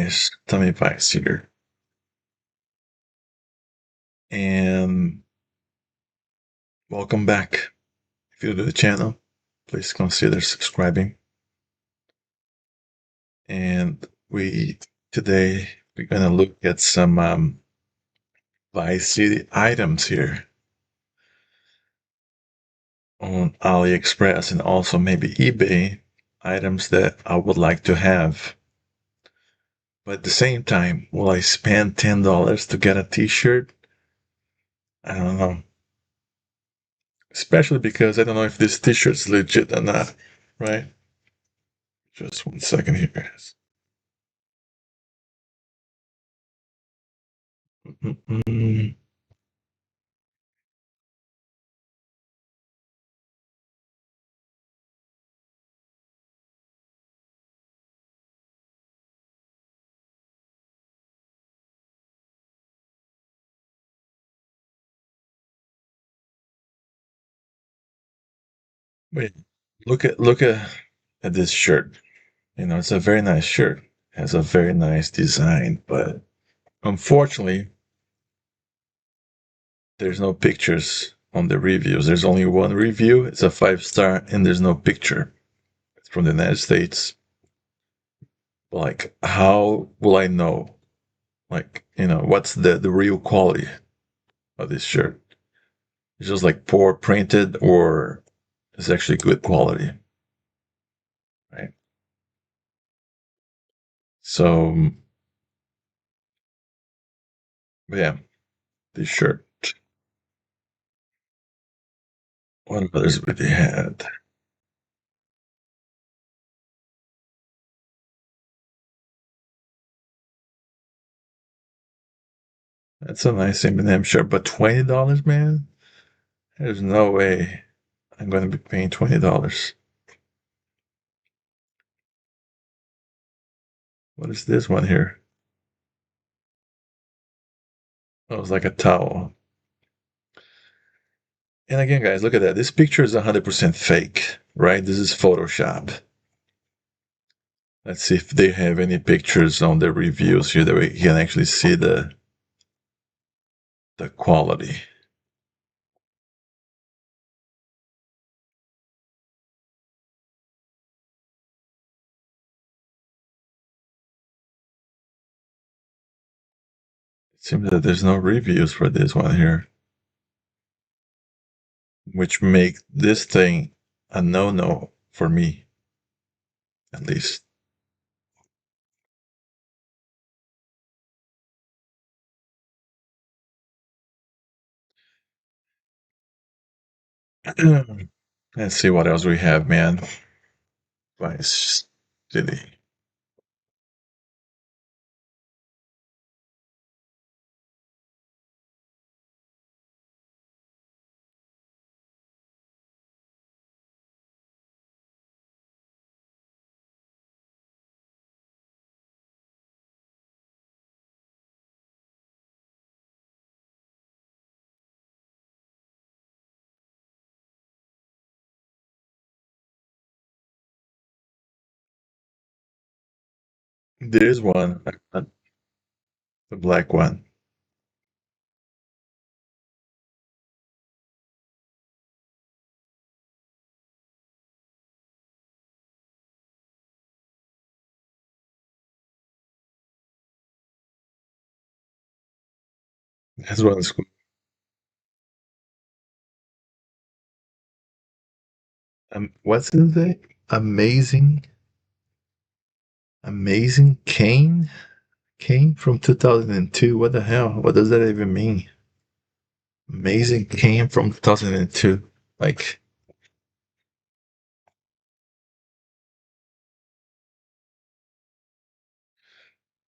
guys, Tommy Vice here. And welcome back. If you're new to the channel, please consider subscribing. And we today we're gonna look at some Vice City items here on AliExpress and also maybe eBay items that I would like to have. But at the same time, will I spend $10 to get a t-shirt? I don't know. Especially because I don't know if this t-shirt's legit or not, right? Just 1 second here, guys. Mm-mm. Wait, look at this shirt. It's a very nice shirt. Has a very nice design, but unfortunately, there's no pictures on the reviews. There's only one review. It's a 5-star, and there's no picture. It's from the United States. Like, how will I know? Like, what's the real quality of this shirt? It's just like poor printed, or it's actually good quality, right? So, yeah, this shirt. What others would they had? That's a nice M&M shirt, but $20, man? There's no way I'm going to be paying $20. What is this one here? Oh, it's like a towel. And again, guys, look at that. This picture is 100% fake, right? This is Photoshop. Let's see if they have any pictures on the reviews here that we can actually see the quality. It seems that there's no reviews for this one here, which make this thing a no-no for me, at least. Let's see what else we have, man. Vice City. There is one, the black one. This one's cool. What's his name? Amazing, Amazing Kane? Kane from 2002. What the hell? What does that even mean? Amazing Kane from 2002. Like,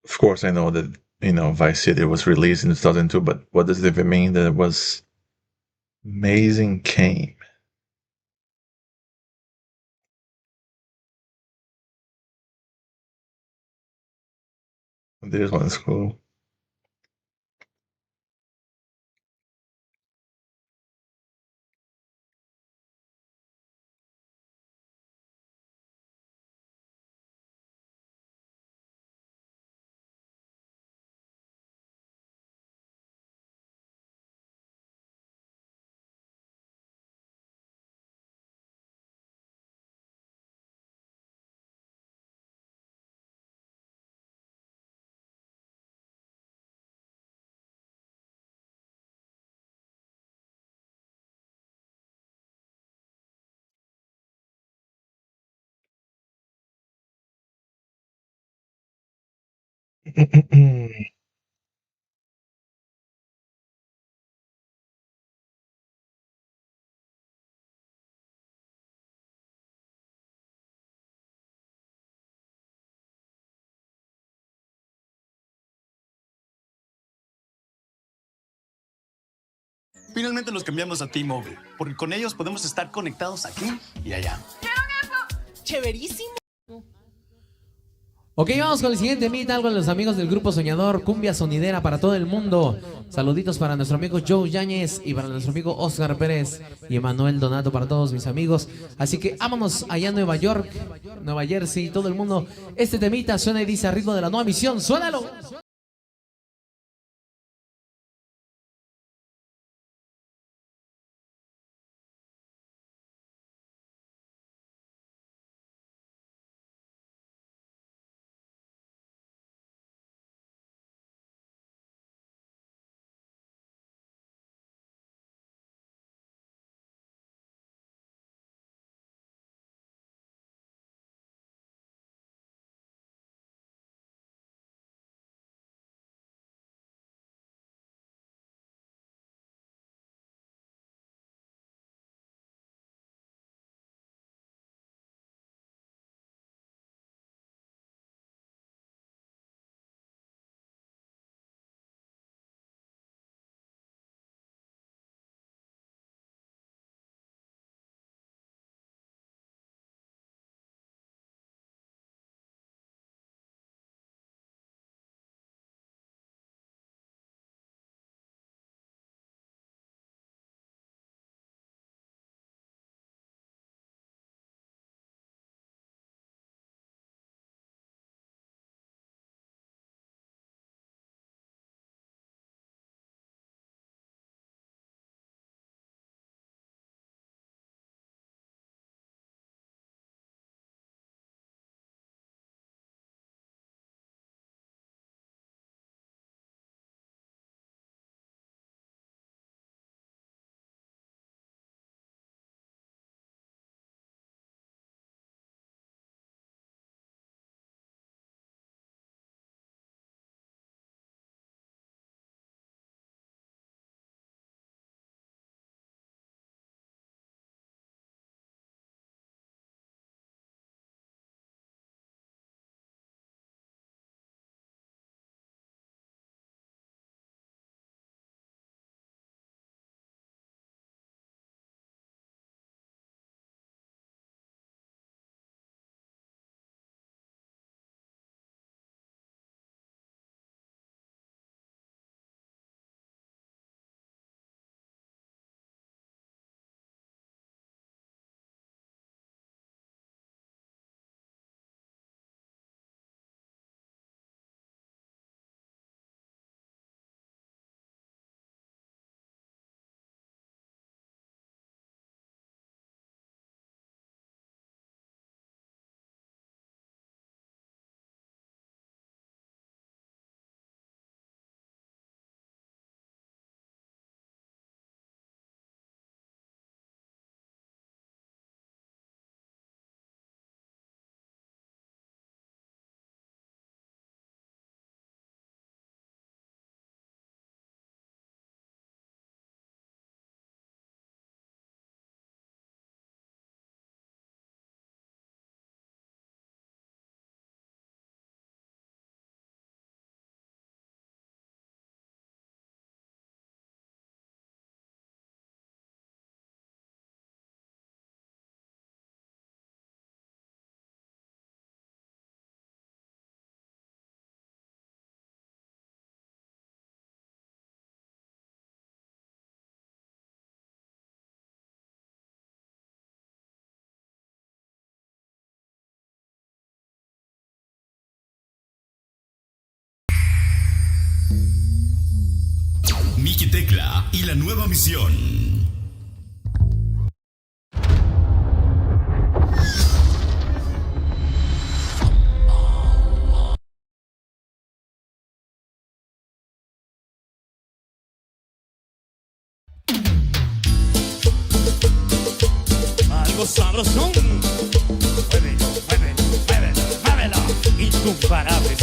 of course, I know that, Vice City was released in 2002, but what does it even mean that it was Amazing Kane? This one's cool. Finalmente nos cambiamos a T-Mobile, porque con ellos podemos estar conectados aquí y allá. Chéverísimo. Ok, vamos con el siguiente temita, algo de los amigos del grupo Soñador, cumbia sonidera para todo el mundo. Saluditos para nuestro amigo Joe Yáñez y para nuestro amigo Oscar Pérez y Emanuel Donato para todos mis amigos. Así que vámonos allá a Nueva York, Nueva Jersey, todo el mundo. Este temita suena y dice a ritmo de la nueva misión, ¡suénalo! Miki Tecla y la nueva misión. Algo sabrosón. Muévelo, muévelo, muévelo, muévelo. Incomparables.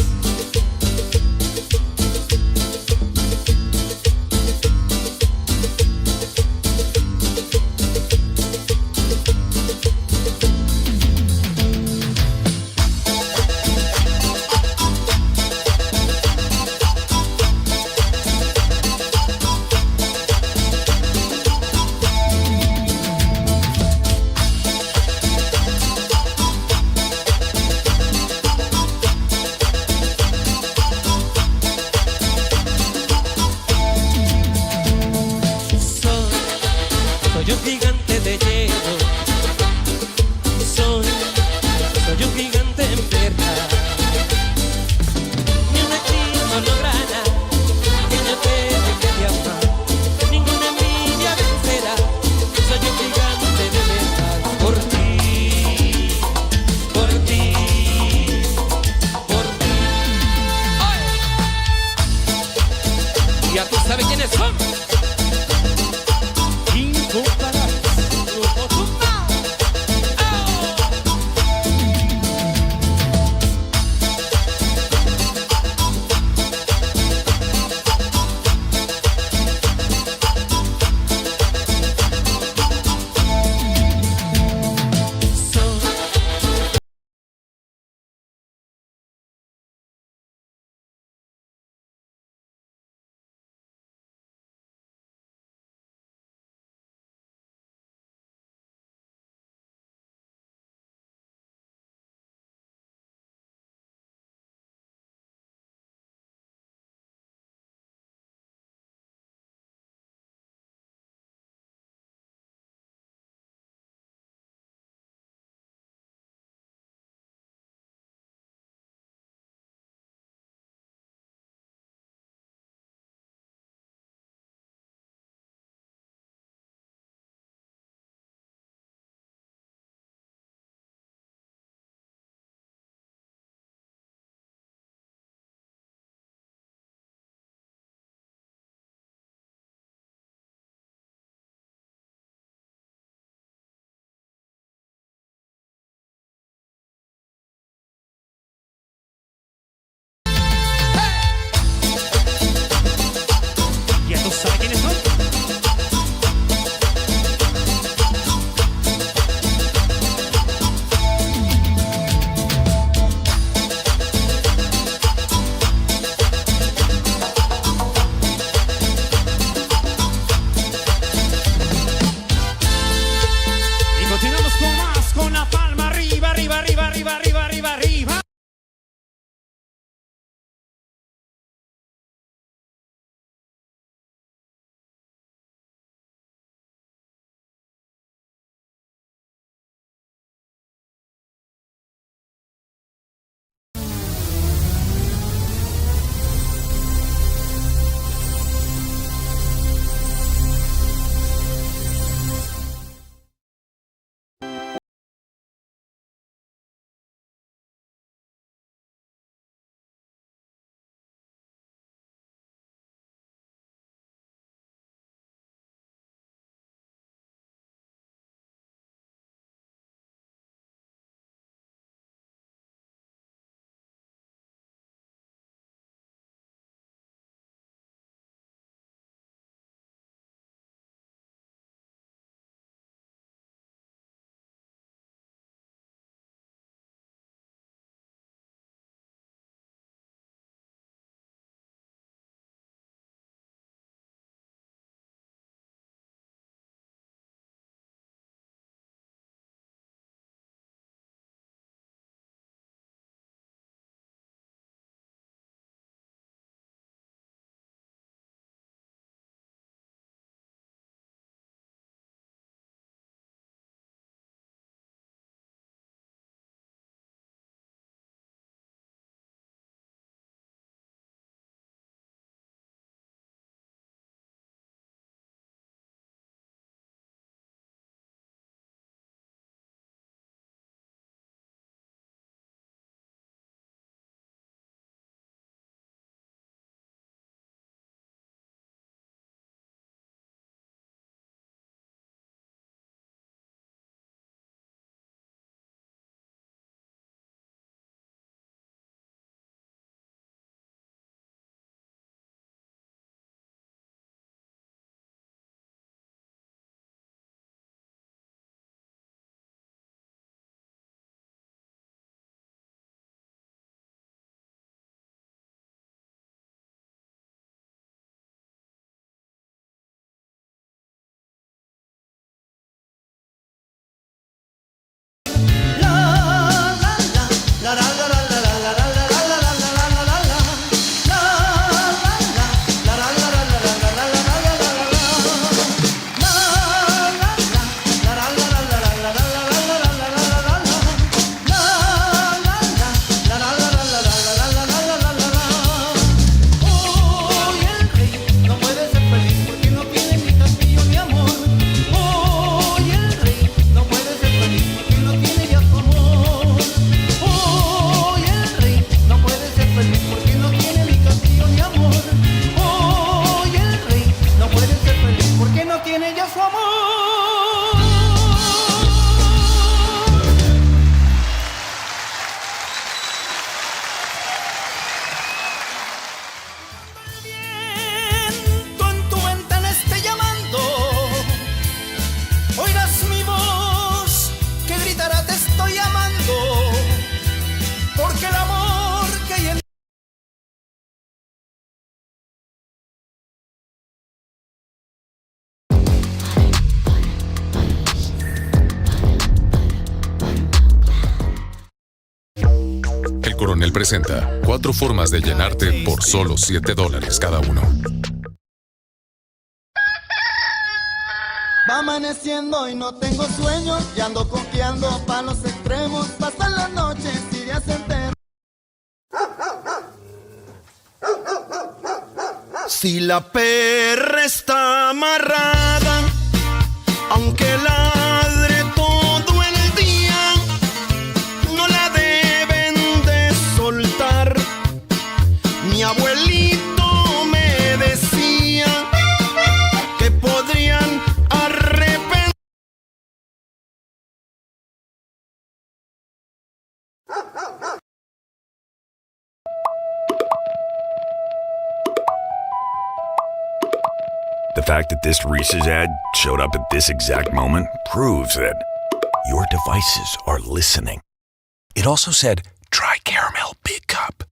Channel presenta 4 formas de llenarte por solo $7 cada uno. Va amaneciendo y no tengo sueño, y ando coqueando pa' los extremos, pasan las noches y días enteros. Si la perra está amarrada, aunque ladre todo el día, no la deben de soltar. Mi abuelito me decía que podrían arrepentir. The fact that this Reese's ad showed up at this exact moment proves that your devices are listening. It also said, try caramel big cup.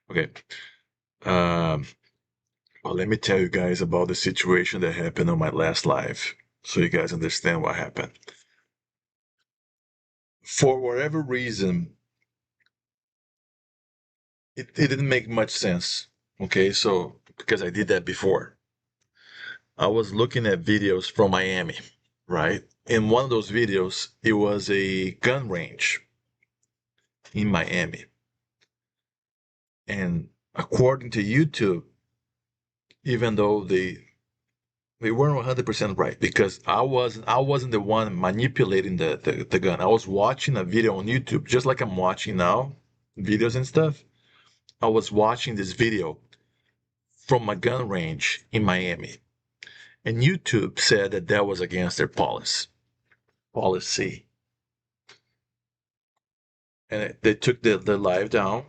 Okay. Well, let me tell you guys about the situation that happened on my last live so you guys understand what happened. For whatever reason, it didn't make much sense. Okay, so because I did that before, I was looking at videos from Miami, right? In one of those videos, it was a gun range in Miami. And according to YouTube, even though they weren't 100% right, because I wasn't the one manipulating the gun. I was watching a video on YouTube, just like I'm watching now, videos and stuff. I was watching this video from a gun range in Miami. And YouTube said that that was against their policy. And they took the live down,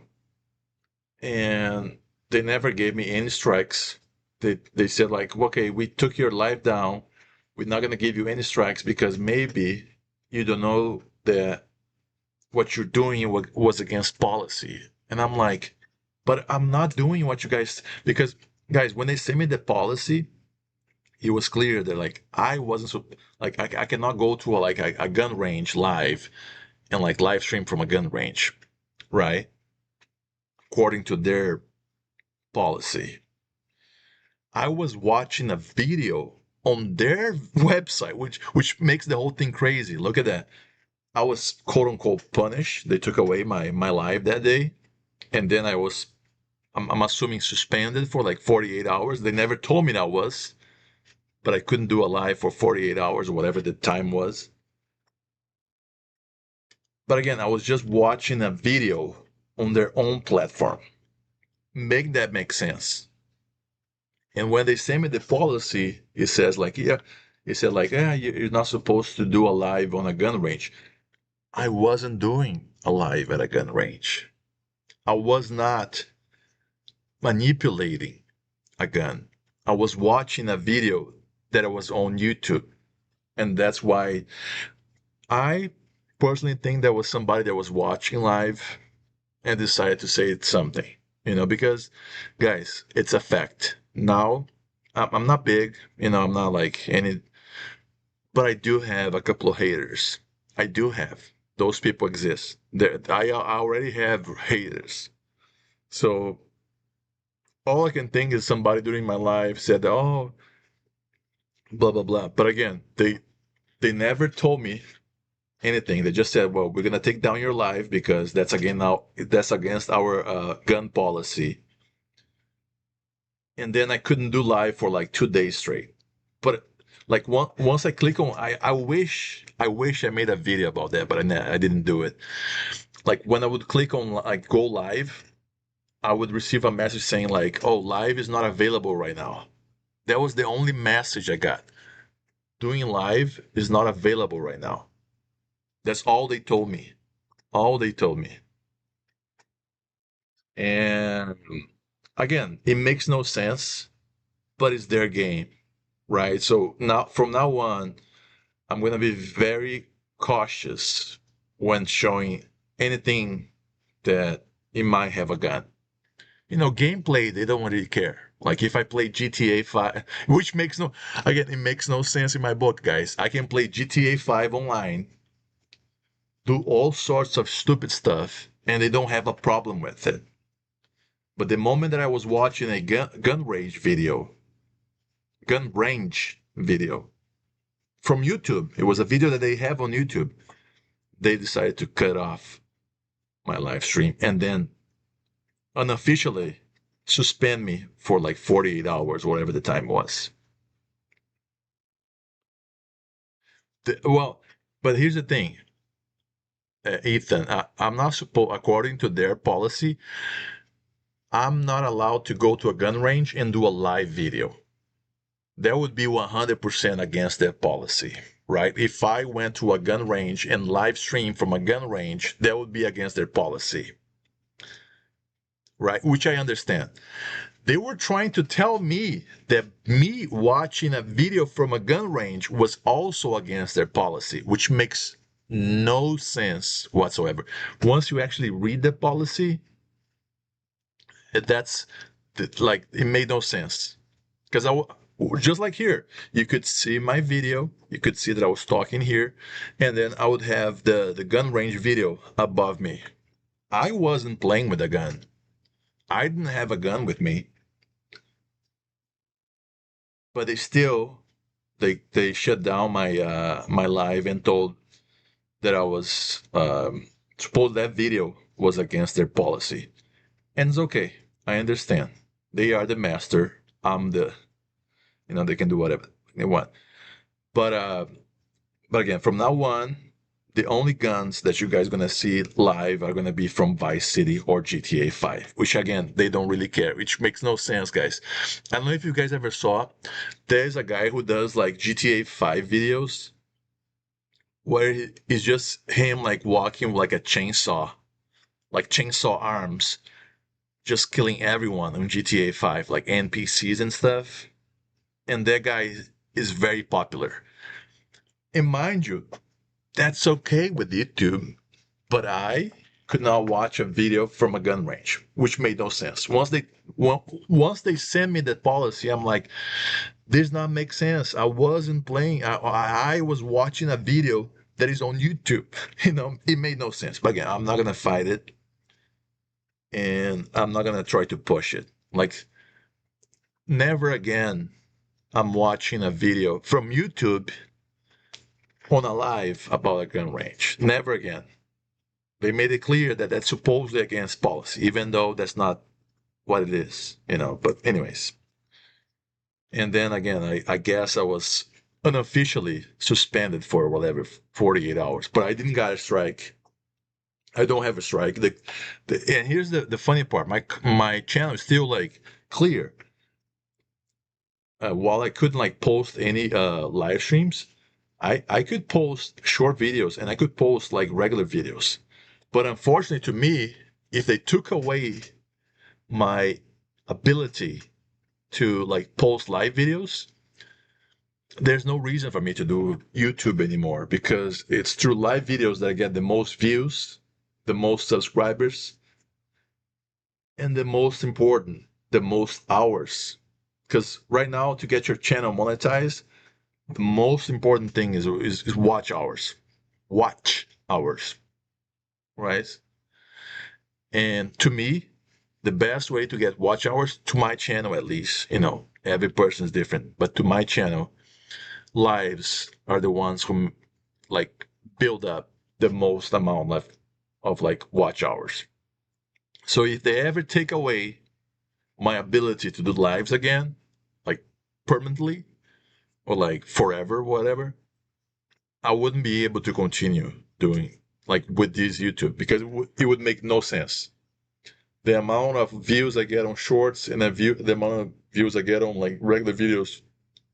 and they never gave me any strikes. They said like, okay, we took your live down. We're not gonna give you any strikes because maybe you don't know that what you're doing was against policy. And I'm like, but I'm not doing what you guys, because guys, when they sent me the policy, it was clear that like I wasn't so like I cannot go to a gun range live and like live stream from a gun range, right? According to their policy. I was watching a video on their website, which makes the whole thing crazy. Look at that. I was quote unquote punished. They took away my live that day, and then I'm assuming suspended for like 48 hours. They never told me that was, but I couldn't do a live for 48 hours or whatever the time was. But again, I was just watching a video on their own platform. Make that make sense. And when they send me the policy, it says like, yeah, it said like, yeah, you're not supposed to do a live on a gun range. I wasn't doing a live at a gun range. I was not manipulating a gun. I was watching a video that was on YouTube. And that's why I personally think there was somebody that was watching live and decided to say something, because guys, it's a fact. Now, I'm not big, I'm not like any, but I do have a couple of haters. I do have. Those people exist. I already have haters. So all I can think is somebody during my life said, oh, blah, blah, blah. But again, they never told me anything. They just said, well, we're going to take down your live because that's against our gun policy. And then I couldn't do live for like 2 days straight. But like once I click on, I wish I made a video about that, but I didn't do it. Like when I would click on like go live, I would receive a message saying like, oh, live is not available right now. That was the only message I got. Doing live is not available right now. That's all they told me. All they told me. And again, it makes no sense, but it's their game, right? So now, from now on, I'm going to be very cautious when showing anything that it might have a gun. Gameplay, they don't really care. Like if I play GTA 5, which it makes no sense in my book, guys. I can play GTA 5 online, do all sorts of stupid stuff, and they don't have a problem with it. But the moment that I was watching a gun range video from YouTube, it was a video that they have on YouTube, they decided to cut off my live stream and then unofficially suspend me for like 48 hours, whatever the time was. But here's the thing, Ethan, I'm not supposed, according to their policy, I'm not allowed to go to a gun range and do a live video. That would be 100% against their policy, right? If I went to a gun range and live stream from a gun range, that would be against their policy, right? Which I understand. They were trying to tell me that me watching a video from a gun range was also against their policy, which makes no sense whatsoever. Once you actually read the policy, it made no sense. Because just like here, you could see my video, you could see that I was talking here, and then I would have the gun range video above me. I wasn't playing with a gun. I didn't have a gun with me. But they shut down my live and told that I was suppose that video was against their policy. And it's okay. I understand. They are the master. I'm they can do whatever they want. But again, from now on, the only guns that you guys gonna see live are gonna be from Vice City or GTA 5, which again they don't really care, which makes no sense, guys. I don't know if you guys ever saw. There's a guy who does like GTA 5 videos where it's just him like walking with like a chainsaw, like chainsaw arms, just killing everyone on GTA 5, like NPCs and stuff. And that guy is very popular. And mind you, that's okay with YouTube, but I could not watch a video from a gun range, which made no sense. Once they sent me that policy, I'm like, this not make sense. I wasn't playing. I was watching a video that is on YouTube. It made no sense. But again, I'm not gonna fight it, and I'm not gonna try to push it. Like, never again. I'm watching a video from YouTube on a live about a gun range. Never again. They made it clear that that's supposedly against policy, even though that's not what it is, But anyways, and then again, I guess I was unofficially suspended for whatever 48 hours, but I didn't get a strike. I don't have a strike. And here's the funny part: my channel is still like clear. While I couldn't like post any live streams, I could post short videos and I could post like regular videos. But unfortunately to me, if they took away my ability to like post live videos, there's no reason for me to do YouTube anymore, because it's through live videos that I get the most views, the most subscribers, and the most important, the most hours. Because right now, to get your channel monetized, the most important thing is watch hours. Watch hours. Right? And to me, the best way to get watch hours, to my channel at least, every person is different, but to my channel, lives are the ones who like build up the most amount of like watch hours. So if they ever take away my ability to do lives again, like permanently or like forever, whatever, I wouldn't be able to continue doing like with this YouTube, because it would make no sense. The amount of views I get on shorts and the amount of views I get on like regular videos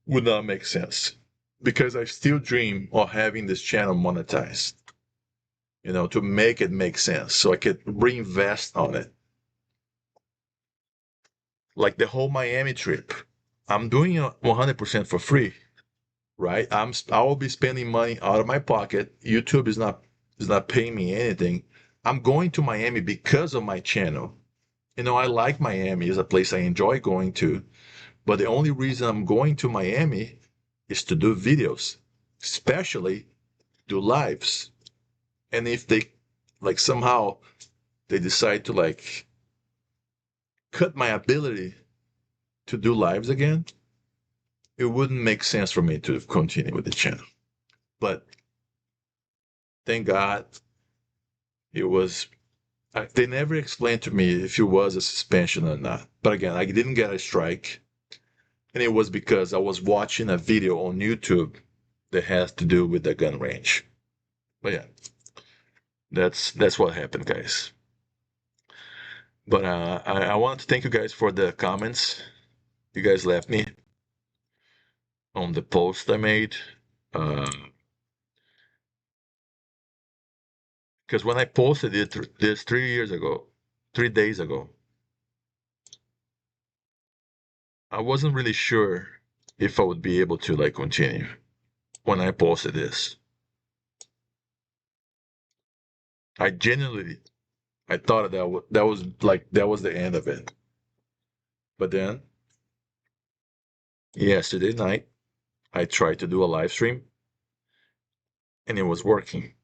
would not make sense, because I still dream of having this channel monetized, to make it make sense so I could reinvest on it. Like the whole Miami trip, I'm doing it 100% for free, right? I will be spending money out of my pocket. YouTube is not paying me anything. I'm going to Miami because of my channel. I like Miami. It's a place I enjoy going to. But the only reason I'm going to Miami is to do videos, especially do lives. And if they like somehow they decide to like cut my ability to do lives again, it wouldn't make sense for me to continue with the channel. But thank God they never explained to me if it was a suspension or not. But again, I didn't get a strike. And it was because I was watching a video on YouTube that has to do with the gun range. But yeah, that's what happened, guys. But I want to thank you guys for the comments you guys left me on the post I made. Because when I posted this 3 days ago, I wasn't really sure if I would be able to like continue when I posted this. I thought that was the end of it. But then yesterday night, I tried to do a live stream and it was working.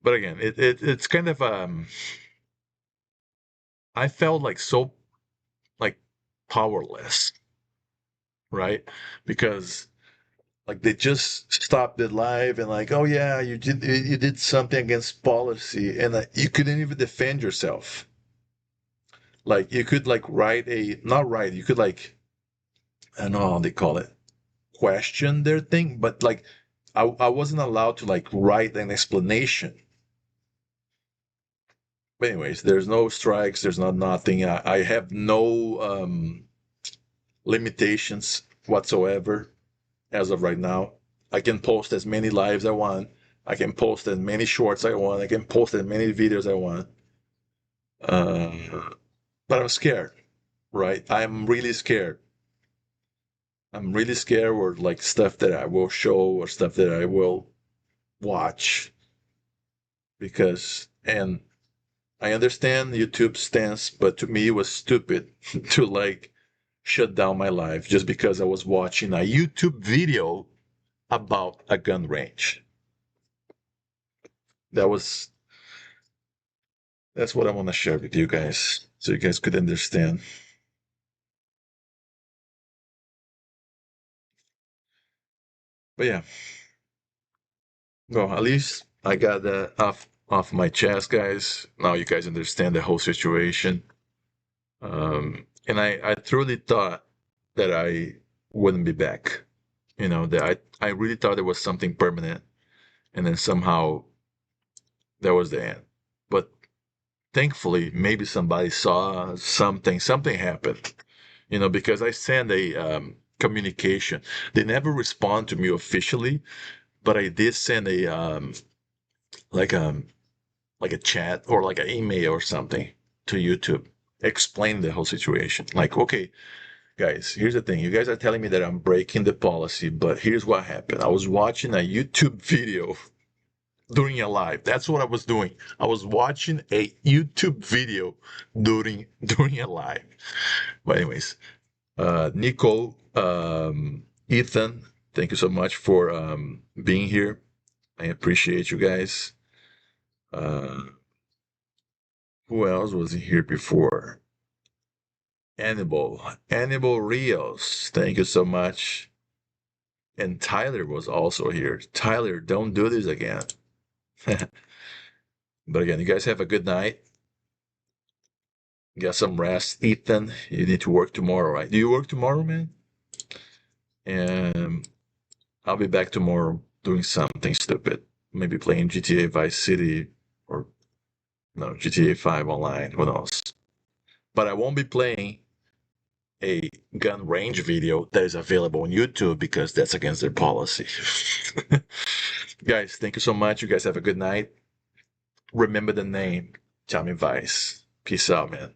But again, it's kind of I felt like so like powerless, right? Because like they just stopped it live and like, oh yeah, you did something against policy, and you couldn't even defend yourself. Like you could like you could like, I don't know how they call it, question their thing, but like I wasn't allowed to like write an explanation. But anyways, there's no strikes, there's not nothing. I have no limitations whatsoever as of right now. I can post as many lives I want. I can post as many shorts I want. I can post as many videos I want. But I'm scared, right? I'm really scared. I'm really scared or like stuff that I will show or stuff that I will watch. Because, and I understand YouTube's stance, but to me it was stupid to like shut down my life just because I was watching a YouTube video about a gun range. That's what I want to share with you guys so you guys could understand. But yeah, well, at least I got that off my chest, guys. Now you guys understand the whole situation. And I truly thought that I wouldn't be back. You know, that I really thought it was something permanent, and then somehow that was the end. But thankfully, maybe somebody saw something. Something happened. You know, because I sent a communication. They never respond to me officially, but I did send a like a like a chat or like an email or something to YouTube, explain the whole situation. Like, okay, guys, here's the thing. You guys are telling me that I'm breaking the policy, but here's what happened. I was watching a YouTube video during a live. That's what I was doing. I was watching a YouTube video during a live. But anyways, Nico, Ethan, thank you so much for being here. I appreciate you guys. Who else was here before? Annibal Rios, thank you so much. And Tyler was also here. Tyler, don't do this again. But again, you guys have a good night. Get some rest. Ethan, you need to work tomorrow, right? Do you work tomorrow, man? And I'll be back tomorrow doing something stupid. Maybe playing GTA Vice City or no, GTA 5 online. Who knows? But I won't be playing a gun range video that is available on YouTube because that's against their policy. Guys, thank you so much. You guys have a good night. Remember the name, Tommy Vice. Peace out, man.